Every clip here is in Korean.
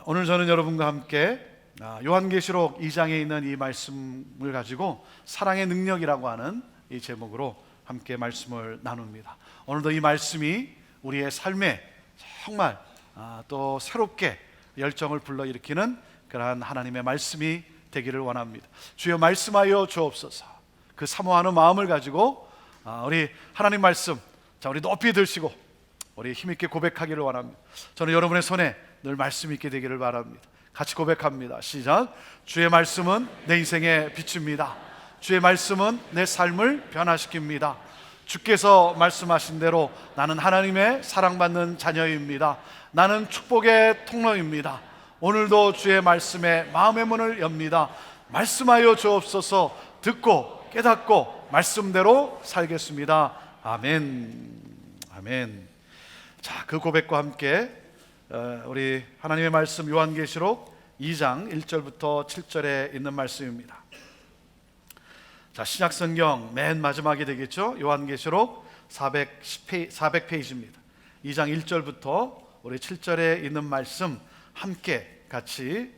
오늘 저는 여러분과 함께 요한계시록 2장에 있는 이 말씀을 가지고 사랑의 능력이라고 하는 이 제목으로 함께 말씀을 나눕니다. 오늘도 이 말씀이 우리의 삶에 정말 또 새롭게 열정을 불러일으키는 그러한 하나님의 말씀이 되기를 원합니다. 주여 말씀하여 주옵소서. 그 사모하는 마음을 가지고 우리 하나님 말씀, 우리 높이 들시고 우리 힘있게 고백하기를 원합니다. 저는 여러분의 손에 늘 말씀 있게 되기를 바랍니다. 같이 고백합니다. 시작. 주의 말씀은 내 인생의 빛입니다. 주의 말씀은 내 삶을 변화시킵니다. 주께서 말씀하신 대로 나는 하나님의 사랑받는 자녀입니다. 나는 축복의 통로입니다. 오늘도 주의 말씀에 마음의 문을 엽니다. 말씀하여 주옵소서. 듣고 깨닫고 말씀대로 살겠습니다. 아멘. 아멘. 자, 그 고백과 함께 우리 하나님의 말씀 요한계시록 2장 1절부터 7절에 있는 말씀입니다. 자, 신약성경 맨 마지막이 되겠죠. 요한계시록 400페이지입니다. 2장 1절부터 우리 7절에 있는 말씀 함께 같이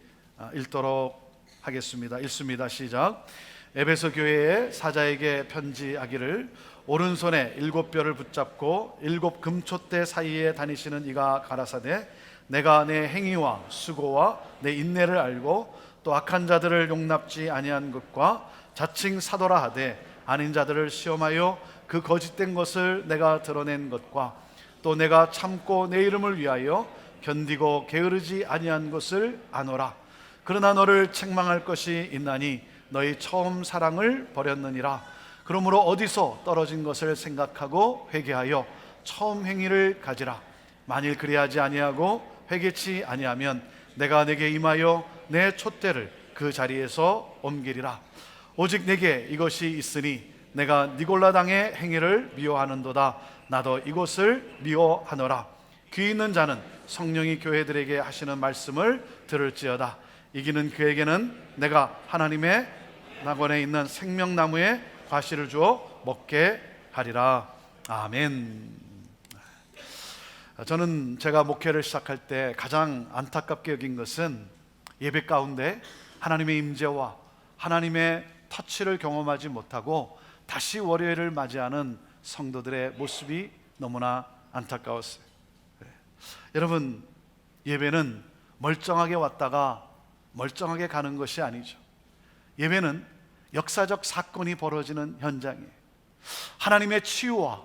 읽도록 하겠습니다. 읽습니다. 시작. 에베소 교회의 사자에게 편지하기를 오른손에 7뼈를 붙잡고 7 금촛대 사이에 다니시는 이가 가라사대 내가 내 행위와 수고와 내 인내를 알고 또 악한 자들을 용납지 아니한 것과 자칭 사도라 하되 아닌 자들을 시험하여 그 거짓된 것을 내가 드러낸 것과 또 내가 참고 내 이름을 위하여 견디고 게으르지 아니한 것을 아노라. 그러나 너를 책망할 것이 있나니 너희 처음 사랑을 버렸느니라. 그러므로 어디서 떨어진 것을 생각하고 회개하여 처음 행위를 가지라. 만일 그리하지 아니하고 회개치 아니하면 내가 내게 임하여 내 촛대를 그 자리에서 옮기리라. 오직 내게 이것이 있으니 내가 니골라 당의 행위를 미워하는도다. 나도 이것을 미워하노라. 귀 있는 자는 성령이 교회들에게 하시는 말씀을 들을지어다. 이기는 그에게는 내가 하나님의 낙원에 있는 생명나무의 과실을 주어 먹게 하리라. 아멘. 저는 제가 목회를 시작할 때 가장 안타깝게 여긴 것은 예배 가운데 하나님의 임재와 하나님의 터치를 경험하지 못하고 다시 월요일을 맞이하는 성도들의 모습이 너무나 안타까웠어요. 여러분, 예배는 멀쩡하게 왔다가 멀쩡하게 가는 것이 아니죠. 예배는 역사적 사건이 벌어지는 현장이에요. 하나님의 치유와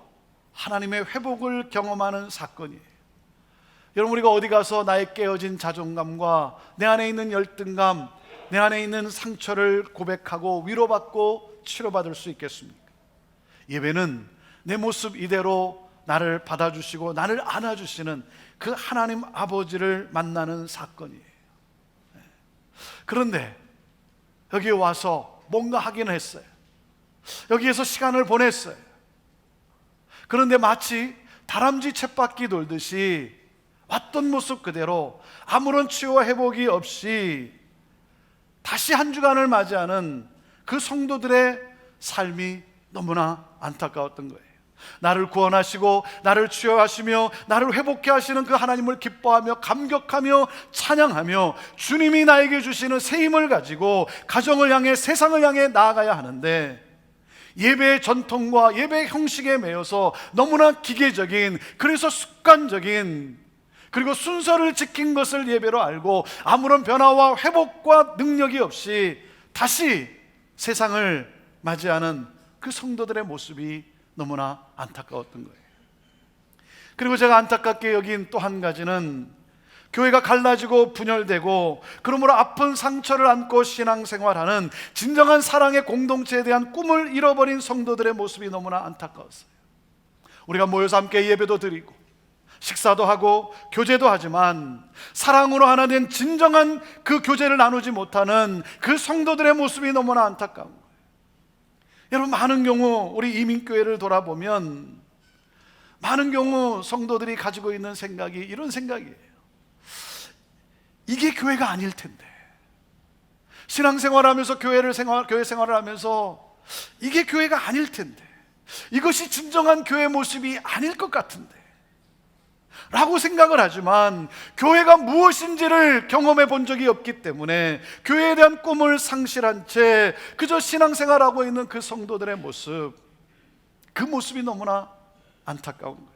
하나님의 회복을 경험하는 사건이에요. 여러분, 우리가 어디 가서 나의 깨어진 자존감과 내 안에 있는 열등감, 내 안에 있는 상처를 고백하고 위로받고 치료받을 수 있겠습니까? 예배는 내 모습 이대로 나를 받아주시고 나를 안아주시는 그 하나님 아버지를 만나는 사건이에요. 그런데 여기에 와서 뭔가 하기는 했어요. 여기에서 시간을 보냈어요. 그런데 마치 다람쥐 쳇바퀴 돌듯이 왔던 모습 그대로 아무런 치유와 회복이 없이 다시 한 주간을 맞이하는 그 성도들의 삶이 너무나 안타까웠던 거예요. 나를 구원하시고 나를 치유하시며 나를 회복케 하시는 그 하나님을 기뻐하며 감격하며 찬양하며 주님이 나에게 주시는 새 힘을 가지고 가정을 향해 세상을 향해 나아가야 하는데 예배의 전통과 예배의 형식에 매여서 너무나 기계적인, 그래서 습관적인, 그리고 순서를 지킨 것을 예배로 알고 아무런 변화와 회복과 능력이 없이 다시 세상을 맞이하는 그 성도들의 모습이 너무나 안타까웠던 거예요. 그리고 제가 안타깝게 여긴 또 한 가지는 교회가 갈라지고 분열되고 그러므로 아픈 상처를 안고 신앙생활하는 진정한 사랑의 공동체에 대한 꿈을 잃어버린 성도들의 모습이 너무나 안타까웠어요. 우리가 모여서 함께 예배도 드리고 식사도 하고 교제도 하지만 사랑으로 하나 된 진정한 그 교제를 나누지 못하는 그 성도들의 모습이 너무나 안타까운 거예요. 여러분, 많은 경우 우리 이민교회를 돌아보면 많은 경우 성도들이 가지고 있는 생각이 이런 생각이에요. 이게 교회가 아닐 텐데, 신앙생활하면서 교회 생활을 하면서 이게 교회가 아닐 텐데, 이것이 진정한 교회 모습이 아닐 것 같은데, 라고 생각을 하지만 교회가 무엇인지를 경험해 본 적이 없기 때문에 교회에 대한 꿈을 상실한 채 그저 신앙생활하고 있는 그 성도들의 모습, 그 모습이 너무나 안타까운 거예요.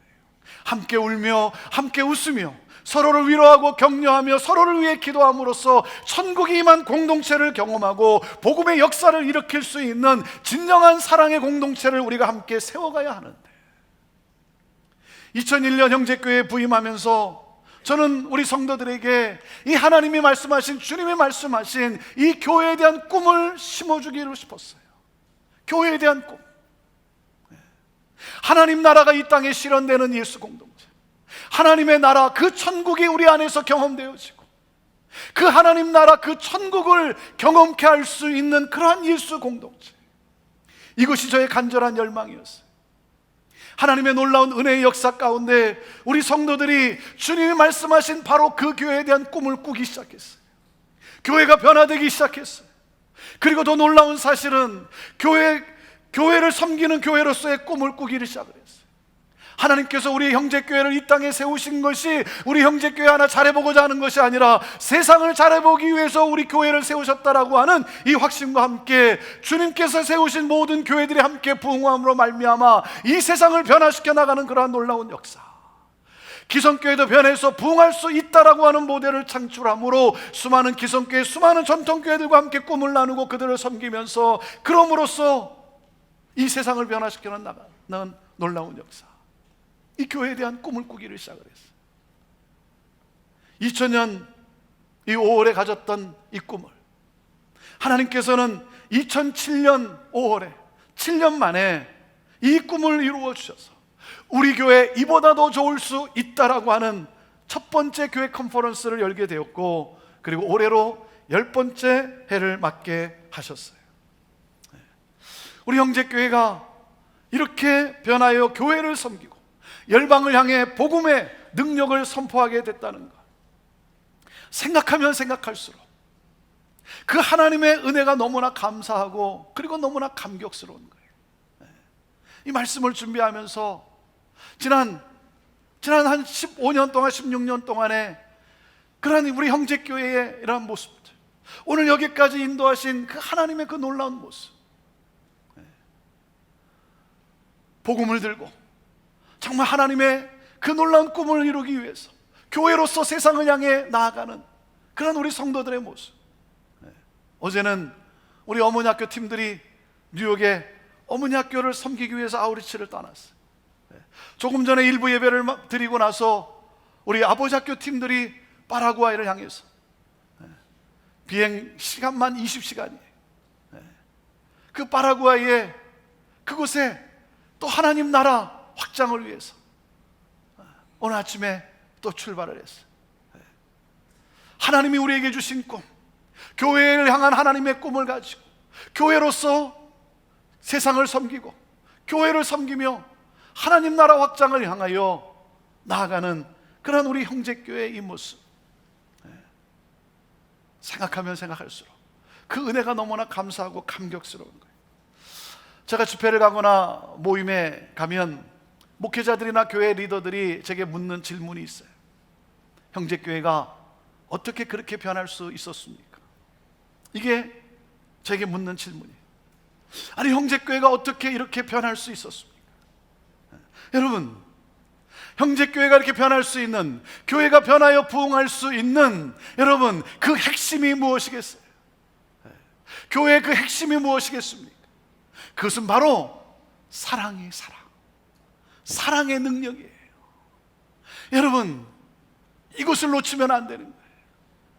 함께 울며 함께 웃으며 서로를 위로하고 격려하며 서로를 위해 기도함으로써 천국이 임한 공동체를 경험하고 복음의 역사를 일으킬 수 있는 진정한 사랑의 공동체를 우리가 함께 세워가야 하는데, 2001년 형제교회에 부임하면서 저는 우리 성도들에게 이 하나님이 말씀하신, 주님이 말씀하신 이 교회에 대한 꿈을 심어주기로 싶었어요. 교회에 대한 꿈, 하나님 나라가 이 땅에 실현되는 예수 공동체, 하나님의 나라, 그 천국이 우리 안에서 경험되어지고 그 하나님 나라, 그 천국을 경험케 할 수 있는 그러한 예수 공동체, 이것이 저의 간절한 열망이었어요. 하나님의 놀라운 은혜의 역사 가운데 우리 성도들이 주님이 말씀하신 바로 그 교회에 대한 꿈을 꾸기 시작했어요. 교회가 변화되기 시작했어요. 그리고 더 놀라운 사실은 교회를 섬기는 교회로서의 꿈을 꾸기를 시작을 했어요. 하나님께서 우리 형제교회를 이 땅에 세우신 것이 우리 형제교회 하나 잘해보고자 하는 것이 아니라 세상을 잘해보기 위해서 우리 교회를 세우셨다라고 하는 이 확신과 함께 주님께서 세우신 모든 교회들이 함께 부흥함으로 말미암아 이 세상을 변화시켜 나가는 그러한 놀라운 역사, 기성교회도 변해서 부흥할 수 있다라고 하는 모델을 창출함으로 수많은 기성교회, 수많은 전통교회들과 함께 꿈을 나누고 그들을 섬기면서 그럼으로써 이 세상을 변화시켜 나가는 놀라운 역사, 이 교회에 대한 꿈을 꾸기를 시작을 했어요. 2000년 이 5월에 가졌던 이 꿈을 하나님께서는 2007년 5월에 7년 만에 이 꿈을 이루어 주셔서 우리 교회 이보다 더 좋을 수 있다라고 하는 첫 번째 교회 컨퍼런스를 열게 되었고, 그리고 올해로 10번째 해를 맞게 하셨어요. 우리 형제교회가 이렇게 변하여 교회를 섬기고 열방을 향해 복음의 능력을 선포하게 됐다는 것, 생각하면 생각할수록 그 하나님의 은혜가 너무나 감사하고 그리고 너무나 감격스러운 거예요. 이 말씀을 준비하면서 지난 한 15년 동안 16년 동안에 그런 우리 형제교회의 이러한 모습들, 오늘 여기까지 인도하신 그 하나님의 그 놀라운 모습, 복음을 들고 정말 하나님의 그 놀라운 꿈을 이루기 위해서 교회로서 세상을 향해 나아가는 그런 우리 성도들의 모습. 어제는 우리 어머니 학교 팀들이 뉴욕에 어머니 학교를 섬기기 위해서 아우리치를 떠났어요. 조금 전에 일부 예배를 드리고 나서 우리 아버지 학교 팀들이 파라과이를 향해서 비행 시간만 20시간이에요. 그 파라과이에 그곳에 또 하나님 나라 확장을 위해서 오늘 아침에 또 출발을 했어요. 하나님이 우리에게 주신 꿈, 교회를 향한 하나님의 꿈을 가지고 교회로서 세상을 섬기고 교회를 섬기며 하나님 나라 확장을 향하여 나아가는 그런 우리 형제교회의 이 모습, 생각하면 생각할수록 그 은혜가 너무나 감사하고 감격스러운 거예요. 제가 집회를 가거나 모임에 가면 목회자들이나 교회 리더들이 제게 묻는 질문이 있어요. 형제교회가 어떻게 그렇게 변할 수 있었습니까? 이게 제게 묻는 질문이에요. 아니, 형제교회가 어떻게 이렇게 변할 수 있었습니까? 여러분, 형제교회가 이렇게 변할 수 있는, 교회가 변하여 부흥할 수 있는, 여러분, 그 핵심이 무엇이겠어요? 교회의 그 핵심이 무엇이겠습니까? 그것은 바로 사랑의 사랑의 능력이에요. 여러분, 이것을 놓치면 안 되는 거예요.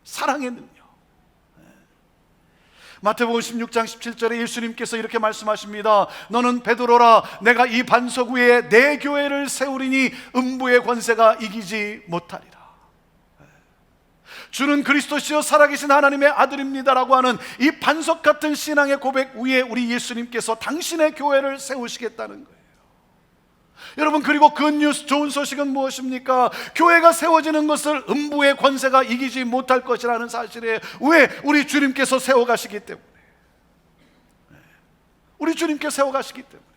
사랑의 능력. 마태복음 16장 17절에 예수님께서 이렇게 말씀하십니다. 너는 베드로라, 내가 이 반석 위에 내 교회를 세우리니 음부의 권세가 이기지 못하리라. 주는 그리스도시요 살아계신 하나님의 아들입니다라고 하는 이 반석 같은 신앙의 고백 위에 우리 예수님께서 당신의 교회를 세우시겠다는 거예요. 여러분, 그리고 굿뉴스, 좋은 소식은 무엇입니까? 교회가 세워지는 것을 음부의 권세가 이기지 못할 것이라는 사실에, 왜? 우리 주님께서 세워가시기 때문에. 우리 주님께서 세워가시기 때문에.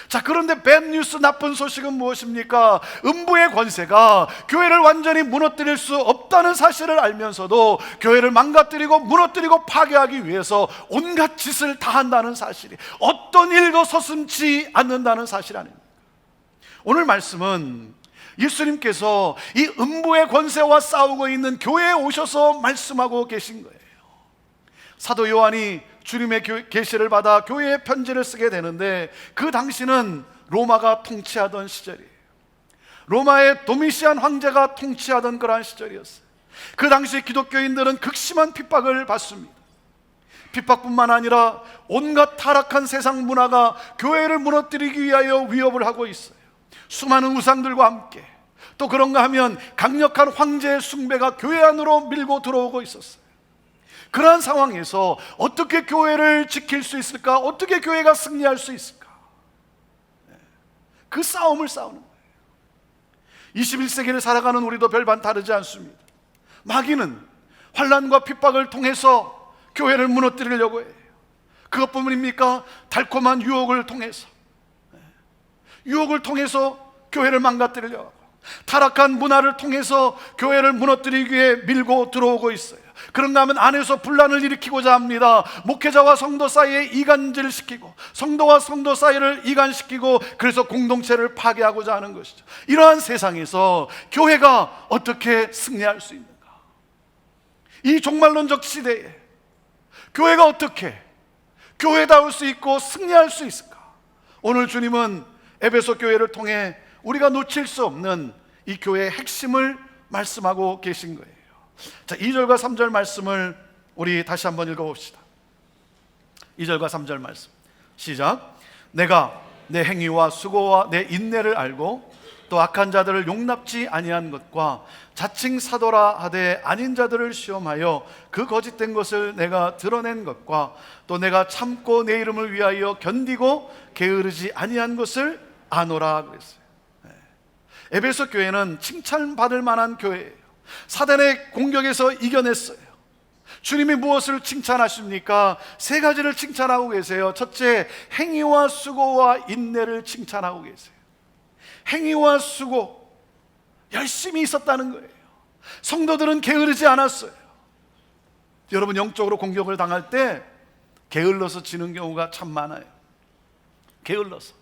자, 그런데 밴뉴스, 나쁜 소식은 무엇입니까? 음부의 권세가 교회를 완전히 무너뜨릴 수 없다는 사실을 알면서도 교회를 망가뜨리고 무너뜨리고 파괴하기 위해서 온갖 짓을 다 한다는 사실이, 어떤 일도 서슴지 않는다는 사실 아닙니까? 오늘 말씀은 예수님께서 이 음부의 권세와 싸우고 있는 교회에 오셔서 말씀하고 계신 거예요. 사도 요한이 주님의 계시를 받아 교회에 편지를 쓰게 되는데, 그 당시는 로마가 통치하던 시절이에요. 로마의 도미시안 황제가 통치하던 그러한 시절이었어요. 그 당시 기독교인들은 극심한 핍박을 받습니다. 핍박뿐만 아니라 온갖 타락한 세상 문화가 교회를 무너뜨리기 위하여 위협을 하고 있어요. 수많은 우상들과 함께, 또 그런가 하면 강력한 황제의 숭배가 교회 안으로 밀고 들어오고 있었어요. 그러한 상황에서 어떻게 교회를 지킬 수 있을까? 어떻게 교회가 승리할 수 있을까? 그 싸움을 싸우는 거예요. 21세기를 살아가는 우리도 별반 다르지 않습니다. 마귀는 환난과 핍박을 통해서 교회를 무너뜨리려고 해요. 그것뿐입니까? 달콤한 유혹을 통해서, 교회를 망가뜨리려고 하고, 타락한 문화를 통해서 교회를 무너뜨리기 위해 밀고 들어오고 있어요. 그런가 하면 안에서 분란을 일으키고자 합니다. 목회자와 성도 사이에 이간질시키고, 성도와 성도 사이를 이간시키고, 그래서 공동체를 파괴하고자 하는 것이죠. 이러한 세상에서 교회가 어떻게 승리할 수 있는가? 이 종말론적 시대에 교회가 어떻게 교회다울 수 있고 승리할 수 있을까? 오늘 주님은 에베소 교회를 통해 우리가 놓칠 수 없는 이 교회의 핵심을 말씀하고 계신 거예요. 자, 2절과 3절 말씀을 우리 다시 한번 읽어봅시다. 2절과 3절 말씀 시작. 내가 내 행위와 수고와 내 인내를 알고 또 악한 자들을 용납지 아니한 것과 자칭 사도라 하되 아닌 자들을 시험하여 그 거짓된 것을 내가 드러낸 것과 또 내가 참고 내 이름을 위하여 견디고 게으르지 아니한 것을 아노라 그랬어요. 에베소 교회는 칭찬받을 만한 교회예요. 사단의 공격에서 이겨냈어요. 주님이 무엇을 칭찬하십니까? 세 가지를 칭찬하고 계세요. 첫째, 행위와 수고와 인내를 칭찬하고 계세요. 행위와 수고, 열심히 있었다는 거예요. 성도들은 게으르지 않았어요. 여러분, 영적으로 공격을 당할 때 게을러서 지는 경우가 참 많아요. 게을러서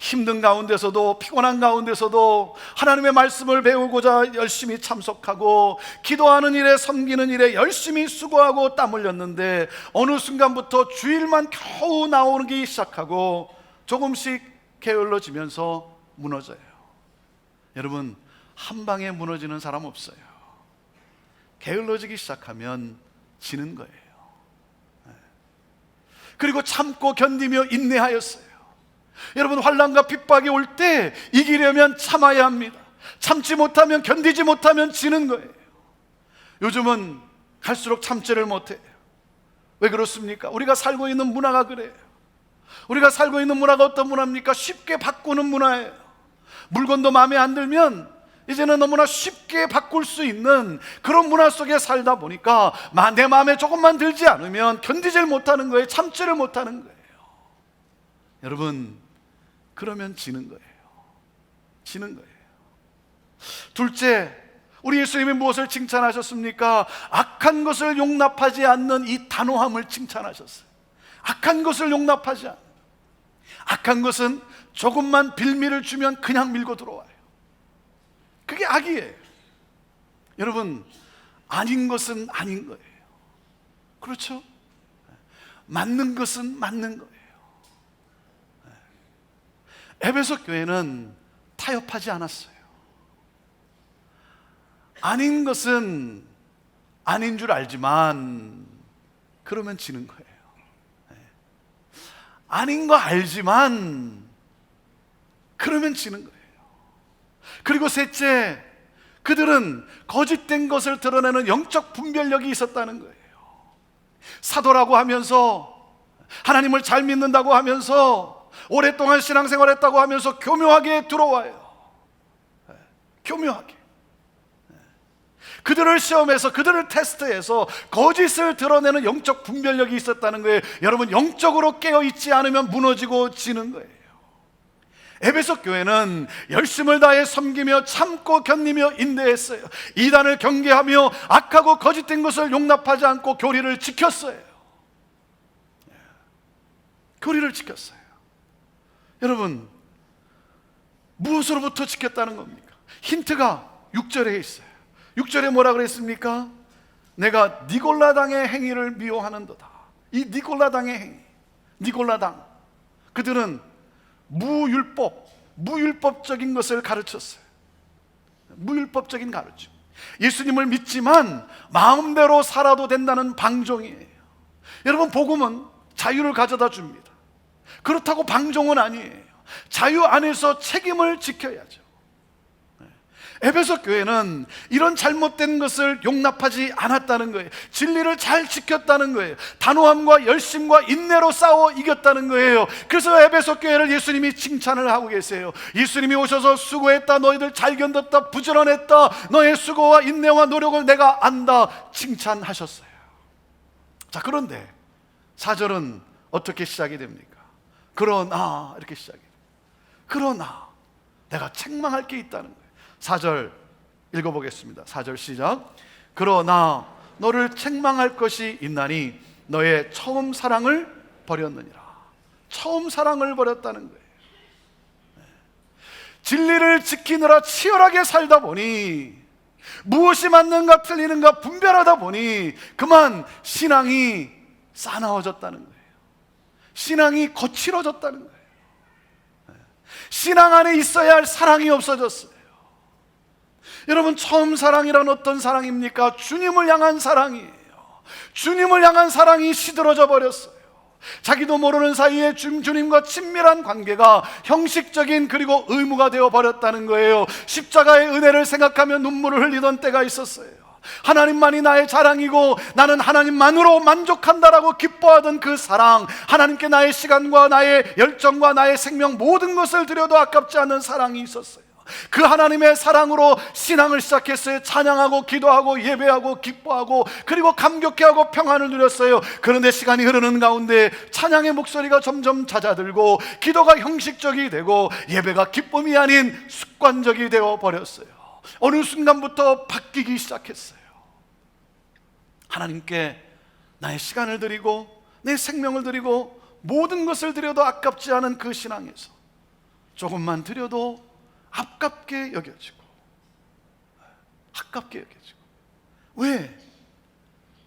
힘든 가운데서도, 피곤한 가운데서도 하나님의 말씀을 배우고자 열심히 참석하고 기도하는 일에, 섬기는 일에 열심히 수고하고 땀 흘렸는데 어느 순간부터 주일만 겨우 나오기 시작하고 조금씩 게을러지면서 무너져요. 여러분, 한 방에 무너지는 사람 없어요. 게을러지기 시작하면 지는 거예요. 그리고 참고 견디며 인내하였어요. 여러분, 환난과 핍박이 올 때 이기려면 참아야 합니다. 참지 못하면, 견디지 못하면 지는 거예요. 요즘은 갈수록 참지를 못해요. 왜 그렇습니까? 우리가 살고 있는 문화가 그래요. 우리가 살고 있는 문화가 어떤 문화입니까? 쉽게 바꾸는 문화예요. 물건도 마음에 안 들면 이제는 너무나 쉽게 바꿀 수 있는 그런 문화 속에 살다 보니까 내 마음에 조금만 들지 않으면 견디질 못하는 거예요. 참지를 못하는 거예요. 여러분, 그러면 지는 거예요. 지는 거예요. 둘째, 우리 예수님이 무엇을 칭찬하셨습니까? 악한 것을 용납하지 않는 이 단호함을 칭찬하셨어요. 악한 것을 용납하지 않는, 악한 것은 조금만 빌미를 주면 그냥 밀고 들어와요. 그게 악이에요. 여러분, 아닌 것은 아닌 거예요. 그렇죠? 맞는 것은 맞는 거예요. 에베소 교회는 타협하지 않았어요. 아닌 것은 아닌 줄 알지만 그러면 지는 거예요. 아닌 거 알지만 그러면 지는 거예요. 그리고 셋째, 그들은 거짓된 것을 드러내는 영적 분별력이 있었다는 거예요. 사도라고 하면서, 하나님을 잘 믿는다고 하면서, 오랫동안 신앙생활했다고 하면서 교묘하게 들어와요. 교묘하게. 그들을 시험해서, 그들을 테스트해서 거짓을 드러내는 영적 분별력이 있었다는 거예요. 여러분, 영적으로 깨어있지 않으면 무너지고 지는 거예요. 에베소 교회는 열심을 다해 섬기며 참고 견디며 인내했어요. 이단을 경계하며 악하고 거짓된 것을 용납하지 않고 교리를 지켰어요. 교리를 지켰어요. 여러분, 무엇으로부터 지켰다는 겁니까? 힌트가 6절에 있어요. 6절에 뭐라 그랬습니까? 내가 니골라당의 행위를 미워하는도다. 이 니골라당의 행위, 니골라당, 그들은 무율법적인 것을 가르쳤어요. 무율법적인 가르침. 예수님을 믿지만 마음대로 살아도 된다는 방종이에요. 여러분, 복음은 자유를 가져다 줍니다. 그렇다고 방종은 아니에요. 자유 안에서 책임을 지켜야죠. 에베소 교회는 이런 잘못된 것을 용납하지 않았다는 거예요. 진리를 잘 지켰다는 거예요. 단호함과 열심과 인내로 싸워 이겼다는 거예요. 그래서 에베소 교회를 예수님이 칭찬을 하고 계세요. 예수님이 오셔서 수고했다, 너희들 잘 견뎠다, 부지런했다, 너의 수고와 인내와 노력을 내가 안다, 칭찬하셨어요. 자, 그런데 4절은 어떻게 시작이 됩니까? 그러나, 이렇게 시작이 돼요. 그러나 내가 책망할 게 있다는 거예요. 4절 읽어보겠습니다. 4절 시작. 그러나 너를 책망할 것이 있나니 너의 처음 사랑을 버렸느니라. 처음 사랑을 버렸다는 거예요. 진리를 지키느라 치열하게 살다 보니, 무엇이 맞는가 틀리는가 분별하다 보니 그만 신앙이 싸나워졌다는 거예요. 신앙이 거칠어졌다는 거예요. 신앙 안에 있어야 할 사랑이 없어졌어요. 여러분, 처음 사랑이란 어떤 사랑입니까? 주님을 향한 사랑이에요. 주님을 향한 사랑이 시들어져 버렸어요. 자기도 모르는 사이에 주님과 친밀한 관계가 형식적인 그리고 의무가 되어 버렸다는 거예요. 십자가의 은혜를 생각하며 눈물을 흘리던 때가 있었어요. 하나님만이 나의 자랑이고 나는 하나님만으로 만족한다라고 기뻐하던 그 사랑, 하나님께 나의 시간과 나의 열정과 나의 생명 모든 것을 드려도 아깝지 않은 사랑이 있었어요. 그 하나님의 사랑으로 신앙을 시작했어요. 찬양하고 기도하고 예배하고 기뻐하고 그리고 감격해하고 평안을 누렸어요. 그런데 시간이 흐르는 가운데 찬양의 목소리가 점점 잦아들고 기도가 형식적이 되고 예배가 기쁨이 아닌 습관적이 되어 버렸어요. 어느 순간부터 바뀌기 시작했어요. 하나님께 나의 시간을 드리고 내 생명을 드리고 모든 것을 드려도 아깝지 않은 그 신앙에서 조금만 드려도 아깝게 여겨지고 왜?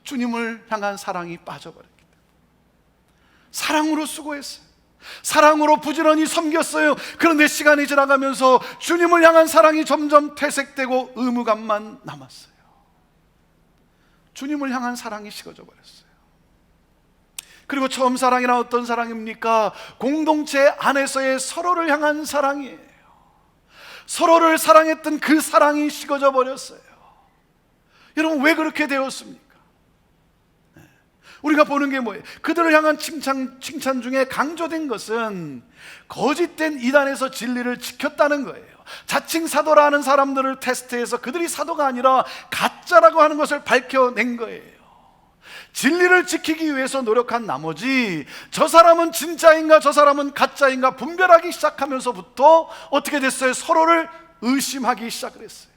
주님을 향한 사랑이 빠져버렸기 때문에. 사랑으로 수고했어요. 사랑으로 부지런히 섬겼어요. 그런데 시간이 지나가면서 주님을 향한 사랑이 점점 퇴색되고 의무감만 남았어요. 주님을 향한 사랑이 식어져 버렸어요. 그리고 처음 사랑이란 어떤 사랑입니까? 공동체 안에서의 서로를 향한 사랑이에요. 서로를 사랑했던 그 사랑이 식어져 버렸어요. 여러분, 왜 그렇게 되었습니까? 우리가 보는 게 뭐예요? 그들을 향한 칭찬 중에 강조된 것은 거짓된 이단에서 진리를 지켰다는 거예요. 자칭 사도라는 사람들을 테스트해서 그들이 사도가 아니라 가짜라고 하는 것을 밝혀낸 거예요. 진리를 지키기 위해서 노력한 나머지 저 사람은 진짜인가 저 사람은 가짜인가 분별하기 시작하면서부터 어떻게 됐어요? 서로를 의심하기 시작을 했어요.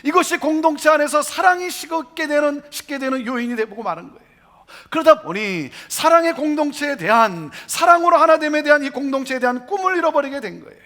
이것이 공동체 안에서 사랑이 식게 되는 요인이 되고 마는 거예요. 그러다 보니 사랑의 공동체에 대한, 사랑으로 하나됨에 대한 이 공동체에 대한 꿈을 잃어버리게 된 거예요.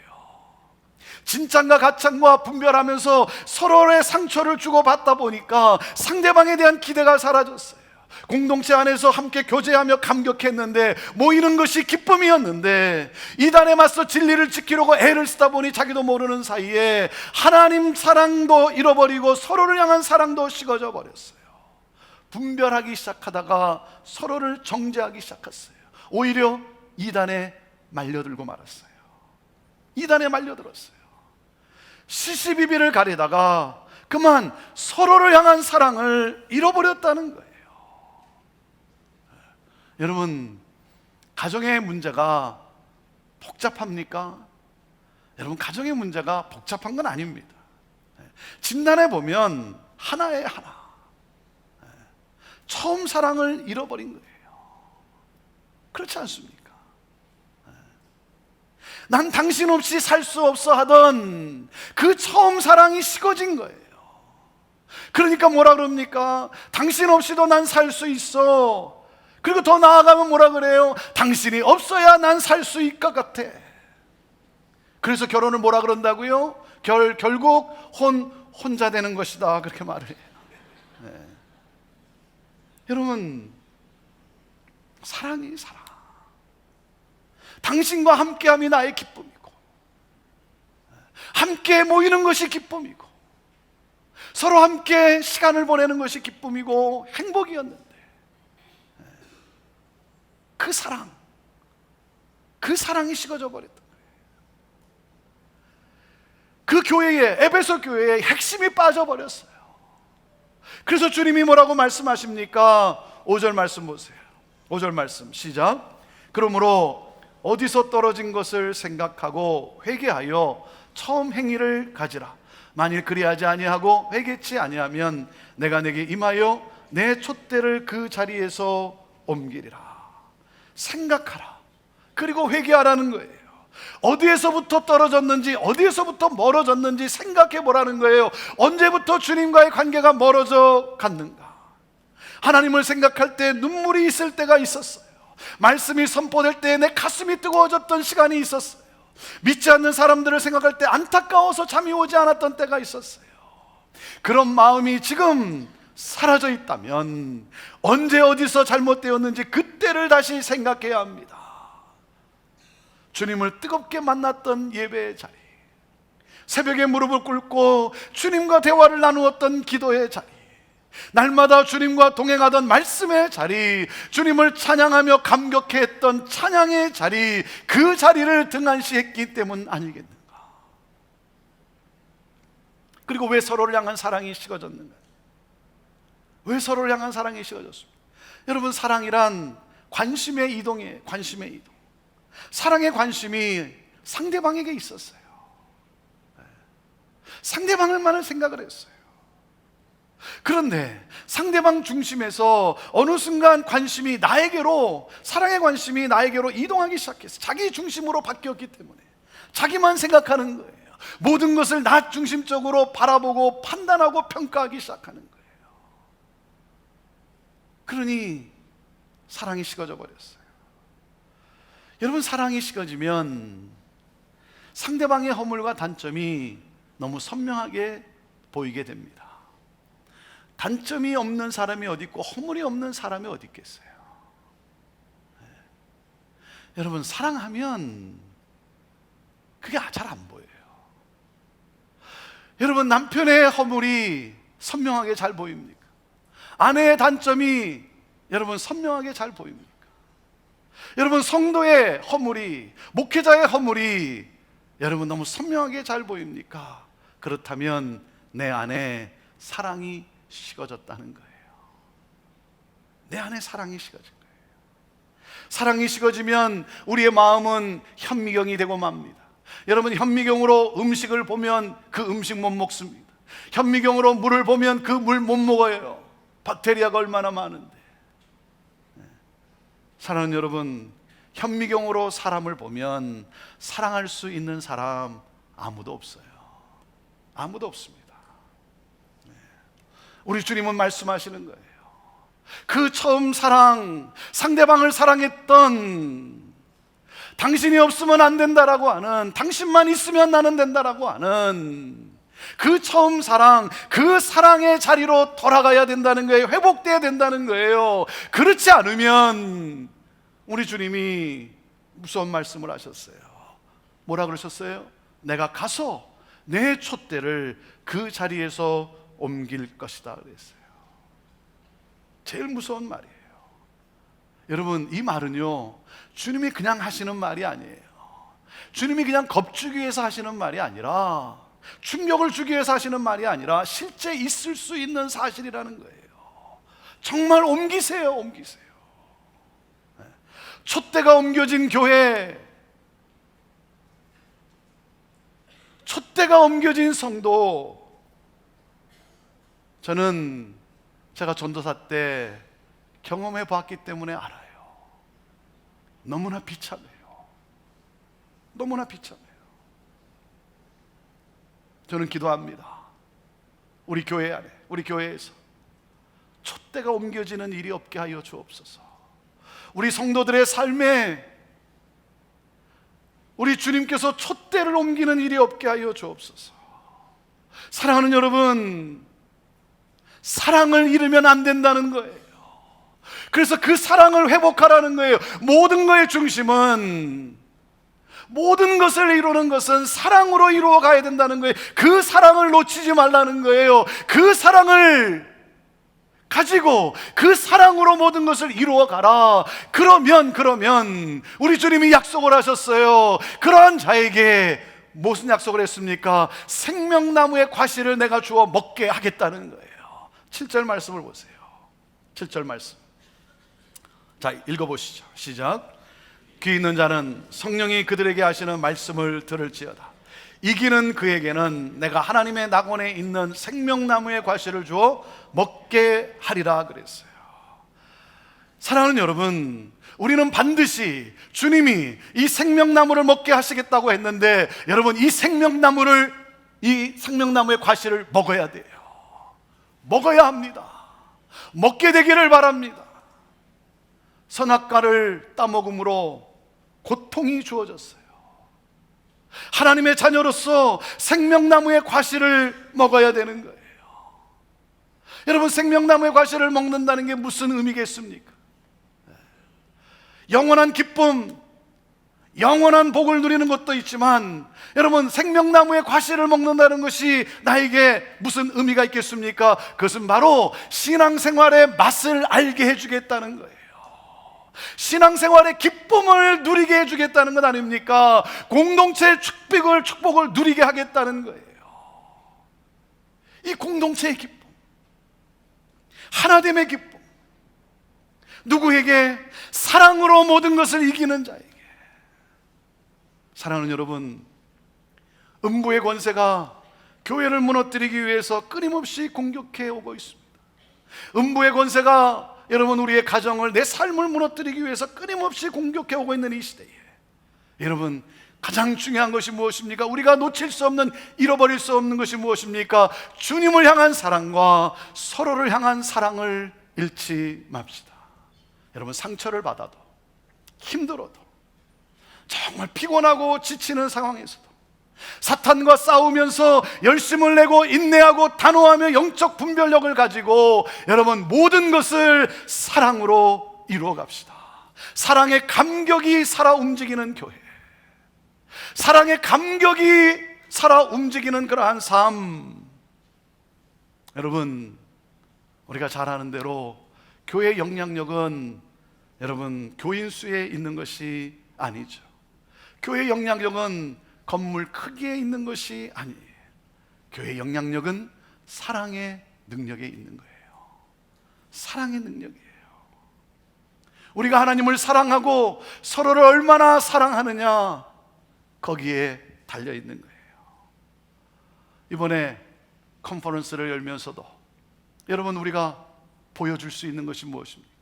진짠과 가짠과 분별하면서 서로의 상처를 주고받다 보니까 상대방에 대한 기대가 사라졌어요. 공동체 안에서 함께 교제하며 감격했는데 모이는 것이 기쁨이었는데 이단에 맞서 진리를 지키려고 애를 쓰다 보니 자기도 모르는 사이에 하나님 사랑도 잃어버리고 서로를 향한 사랑도 식어져 버렸어요. 분별하기 시작하다가 서로를 정죄하기 시작했어요. 오히려 이단에 말려들고 말았어요. 이단에 말려들었어요. 시시비비를 가리다가 그만 서로를 향한 사랑을 잃어버렸다는 거예요. 여러분, 가정의 문제가 복잡합니까? 여러분, 가정의 문제가 복잡한 건 아닙니다. 진단해 보면 하나예요, 하나. 처음 사랑을 잃어버린 거예요. 그렇지 않습니까? 난 당신 없이 살 수 없어 하던 그 처음 사랑이 식어진 거예요. 그러니까 뭐라 그럽니까? 당신 없이도 난 살 수 있어. 그리고 더 나아가면 뭐라 그래요? 당신이 없어야 난 살 수 있을 것 같아. 그래서 결혼을 뭐라 그런다고요? 결국 혼자 되는 것이다, 그렇게 말을 해요. 네. 여러분, 사랑이 사랑. 당신과 함께함이 나의 기쁨이고, 함께 모이는 것이 기쁨이고, 서로 함께 시간을 보내는 것이 기쁨이고 행복이었는데, 그 사랑이 식어져 버렸던 거예요. 그 교회에, 에베소 교회에 핵심이 빠져버렸어요. 그래서 주님이 뭐라고 말씀하십니까? 5절 말씀 보세요. 5절 말씀 시작. 그러므로 어디서 떨어진 것을 생각하고 회개하여 처음 행위를 가지라. 만일 그리하지 아니하고 회개치 아니하면 내가 내게 임하여 내 촛대를 그 자리에서 옮기리라. 생각하라. 그리고 회개하라는 거예요. 어디에서부터 떨어졌는지, 어디에서부터 멀어졌는지 생각해 보라는 거예요. 언제부터 주님과의 관계가 멀어져 갔는가? 하나님을 생각할 때 눈물이 있을 때가 있었어요. 말씀이 선포될 때 내 가슴이 뜨거워졌던 시간이 있었어요. 믿지 않는 사람들을 생각할 때 안타까워서 잠이 오지 않았던 때가 있었어요. 그런 마음이 지금 사라져 있다면 언제 어디서 잘못되었는지 그때를 다시 생각해야 합니다. 주님을 뜨겁게 만났던 예배의 자리, 새벽에 무릎을 꿇고 주님과 대화를 나누었던 기도의 자리, 날마다 주님과 동행하던 말씀의 자리, 주님을 찬양하며 감격했던 찬양의 자리, 그 자리를 등한시했기 때문 아니겠는가? 그리고 왜 서로를 향한 사랑이 식어졌는가? 왜 서로를 향한 사랑이 식어졌습니까? 여러분, 사랑이란 관심의 이동이에요. 관심의 이동. 사랑의 관심이 상대방에게 있었어요. 상대방을만을 생각을 했어요. 그런데 상대방 중심에서 어느 순간 관심이 나에게로, 사랑의 관심이 나에게로 이동하기 시작했어요. 자기 중심으로 바뀌었기 때문에 자기만 생각하는 거예요. 모든 것을 나 중심적으로 바라보고 판단하고 평가하기 시작하는 거예요. 그러니 사랑이 식어져 버렸어요. 여러분, 사랑이 식어지면 상대방의 허물과 단점이 너무 선명하게 보이게 됩니다. 단점이 없는 사람이 어디 있고 허물이 없는 사람이 어디 있겠어요? 네. 여러분, 사랑하면 그게 잘 안 보여요. 여러분, 남편의 허물이 선명하게 잘 보입니까? 아내의 단점이 여러분 선명하게 잘 보입니까? 여러분, 성도의 허물이, 목회자의 허물이 여러분 너무 선명하게 잘 보입니까? 그렇다면 내 안에 사랑이 식어졌다는 거예요. 내 안에 사랑이 식어진 거예요. 사랑이 식어지면 우리의 마음은 현미경이 되고 맙니다. 여러분, 현미경으로 음식을 보면 그 음식 못 먹습니다. 현미경으로 물을 보면 그 물 못 먹어요. 박테리아가 얼마나 많은데. 사랑하는 여러분, 현미경으로 사람을 보면 사랑할 수 있는 사람 아무도 없어요. 아무도 없습니다. 우리 주님은 말씀하시는 거예요. 그 처음 사랑, 상대방을 사랑했던, 당신이 없으면 안 된다라고 하는, 당신만 있으면 나는 된다라고 하는 그 처음 사랑, 그 사랑의 자리로 돌아가야 된다는 거예요. 회복돼야 된다는 거예요. 그렇지 않으면 우리 주님이 무서운 말씀을 하셨어요. 뭐라 그러셨어요? 내가 가서 내 촛대를 그 자리에서 옮길 것이다 그랬어요. 제일 무서운 말이에요. 여러분, 이 말은요, 주님이 그냥 하시는 말이 아니에요. 주님이 그냥 겁주기 위해서 하시는 말이 아니라, 충격을 주기 위해서 하시는 말이 아니라 실제 있을 수 있는 사실이라는 거예요. 정말 옮기세요. 옮기세요. 촛대가 옮겨진 교회, 촛대가 옮겨진 성도, 저는 제가 전도사 때 경험해 봤기 때문에 알아요. 너무나 비참해요. 너무나 비참해요. 저는 기도합니다. 우리 교회 안에, 우리 교회에서 촛대가 옮겨지는 일이 없게 하여 주옵소서. 우리 성도들의 삶에 우리 주님께서 촛대를 옮기는 일이 없게 하여 주옵소서. 사랑하는 여러분, 사랑을 잃으면 안 된다는 거예요. 그래서 그 사랑을 회복하라는 거예요. 모든 것의 중심은, 모든 것을 이루는 것은 사랑으로 이루어 가야 된다는 거예요. 그 사랑을 놓치지 말라는 거예요. 그 사랑을 가지고 그 사랑으로 모든 것을 이루어 가라. 그러면 우리 주님이 약속을 하셨어요. 그러한 자에게 무슨 약속을 했습니까? 생명나무의 과실을 내가 주어 먹게 하겠다는 거예요. 7절 말씀을 보세요. 7절 말씀. 자, 읽어보시죠. 시작. 귀 있는 자는 성령이 그들에게 하시는 말씀을 들을지어다. 이기는 그에게는 내가 하나님의 낙원에 있는 생명나무의 과실을 주어 먹게 하리라 그랬어요. 사랑하는 여러분, 우리는 반드시 주님이 이 생명나무를 먹게 하시겠다고 했는데, 여러분, 이 생명나무의 과실을 먹어야 돼요. 먹어야 합니다. 먹게 되기를 바랍니다. 선악과를 따먹음으로 고통이 주어졌어요. 하나님의 자녀로서 생명나무의 과실을 먹어야 되는 거예요. 여러분, 생명나무의 과실을 먹는다는 게 무슨 의미겠습니까? 영원한 기쁨, 영원한 복을 누리는 것도 있지만, 여러분, 생명나무의 과실을 먹는다는 것이 나에게 무슨 의미가 있겠습니까? 그것은 바로 신앙생활의 맛을 알게 해주겠다는 거예요. 신앙생활의 기쁨을 누리게 해주겠다는 것 아닙니까? 공동체의 축복을 누리게 하겠다는 거예요. 이 공동체의 기쁨, 하나됨의 기쁨, 누구에게? 사랑으로 모든 것을 이기는 자에게. 사랑하는 여러분, 음부의 권세가 교회를 무너뜨리기 위해서 끊임없이 공격해 오고 있습니다. 음부의 권세가 여러분, 우리의 가정을, 내 삶을 무너뜨리기 위해서 끊임없이 공격해 오고 있는 이 시대에, 여러분, 가장 중요한 것이 무엇입니까? 우리가 놓칠 수 없는, 잃어버릴 수 없는 것이 무엇입니까? 주님을 향한 사랑과 서로를 향한 사랑을 잃지 맙시다. 여러분, 상처를 받아도, 힘들어도, 정말 피곤하고 지치는 상황에서도, 사탄과 싸우면서 열심을 내고 인내하고 단호하며 영적 분별력을 가지고, 여러분, 모든 것을 사랑으로 이루어 갑시다. 사랑의 감격이 살아 움직이는 교회, 사랑의 감격이 살아 움직이는 그러한 삶. 여러분, 우리가 잘 아는 대로 교회의 영향력은 여러분, 교인 수에 있는 것이 아니죠. 교회의 영향력은 건물 크기에 있는 것이 아니에요. 교회의 영향력은 사랑의 능력에 있는 거예요. 사랑의 능력이에요. 우리가 하나님을 사랑하고 서로를 얼마나 사랑하느냐, 거기에 달려 있는 거예요. 이번에 컨퍼런스를 열면서도 여러분, 우리가 보여줄 수 있는 것이 무엇입니까?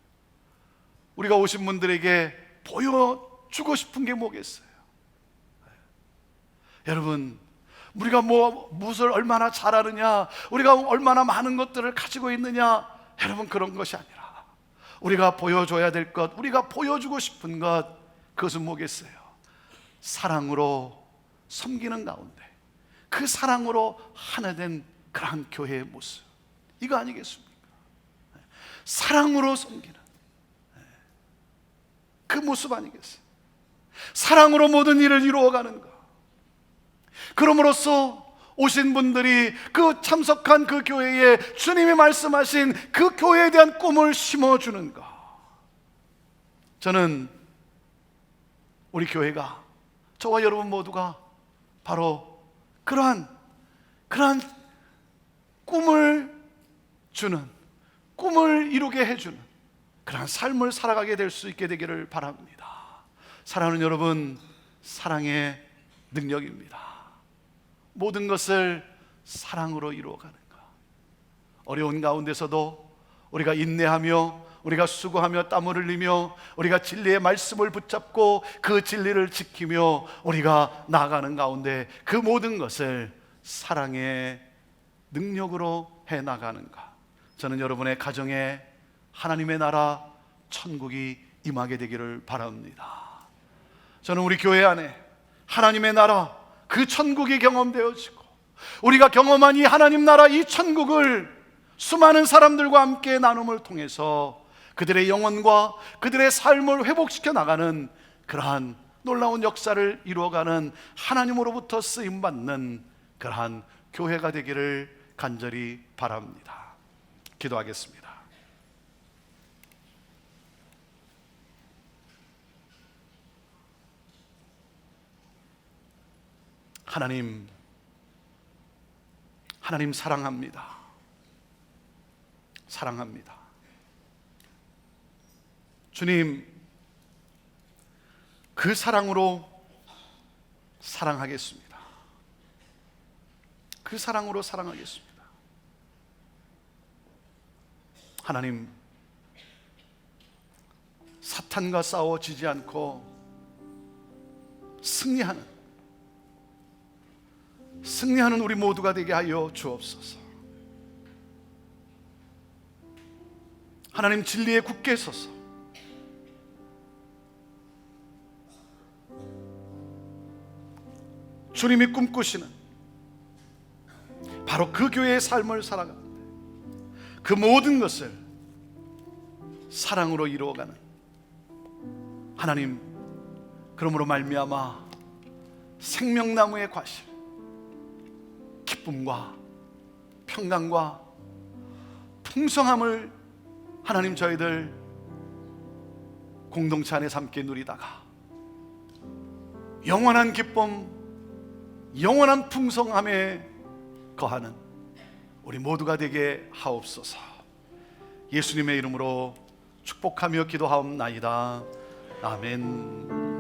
우리가 오신 분들에게 보여주고 싶은 게 뭐겠어요? 여러분, 우리가 무엇을 얼마나 잘하느냐, 우리가 얼마나 많은 것들을 가지고 있느냐, 여러분, 그런 것이 아니라 우리가 보여줘야 될 것, 우리가 보여주고 싶은 것, 그것은 뭐겠어요? 사랑으로 섬기는 가운데 그 사랑으로 하나 된 그러한 교회의 모습, 이거 아니겠습니까? 사랑으로 섬기는 그 모습 아니겠어요? 사랑으로 모든 일을 이루어가는 것. 그럼으로써 오신 분들이 그 참석한 그 교회에 주님이 말씀하신 그 교회에 대한 꿈을 심어주는 것. 저는 우리 교회가, 저와 여러분 모두가 바로 그러한 꿈을 주는, 꿈을 이루게 해주는 그러한 삶을 살아가게 될 수 있게 되기를 바랍니다. 사랑하는 여러분, 사랑의 능력입니다. 모든 것을 사랑으로 이루어가는 것. 어려운 가운데서도 우리가 인내하며 우리가 수고하며 땀을 흘리며 우리가 진리의 말씀을 붙잡고 그 진리를 지키며 우리가 나아가는 가운데 그 모든 것을 사랑의 능력으로 해나가는가? 저는 여러분의 가정에 하나님의 나라 천국이 임하게 되기를 바랍니다. 저는 우리 교회 안에 하나님의 나라 그 천국이 경험되어지고 우리가 경험한 이 하나님 나라 이 천국을 수많은 사람들과 함께 나눔을 통해서 그들의 영혼과 그들의 삶을 회복시켜 나가는 그러한 놀라운 역사를 이루어가는 하나님으로부터 쓰임받는 그러한 교회가 되기를 간절히 바랍니다. 기도하겠습니다. 하나님 사랑합니다. 사랑합니다. 주님, 그 사랑으로 사랑하겠습니다. 그 사랑으로 사랑하겠습니다. 하나님, 사탄과 싸워지지 않고 승리하는 우리 모두가 되게 하여 주옵소서. 하나님, 진리에 굳게 서서 주님이 꿈꾸시는 바로 그 교회의 삶을 살아가는데 그 모든 것을 사랑으로 이루어가는 하나님, 그러므로 말미암아 생명나무의 과실, 기쁨과 평강과 풍성함을 하나님 저희들 공동체 안에서 함께 누리다가 영원한 기쁨, 영원한 풍성함에 거하는 우리 모두가 되게 하옵소서. 예수님의 이름으로 축복하며 기도하옵나이다. 아멘.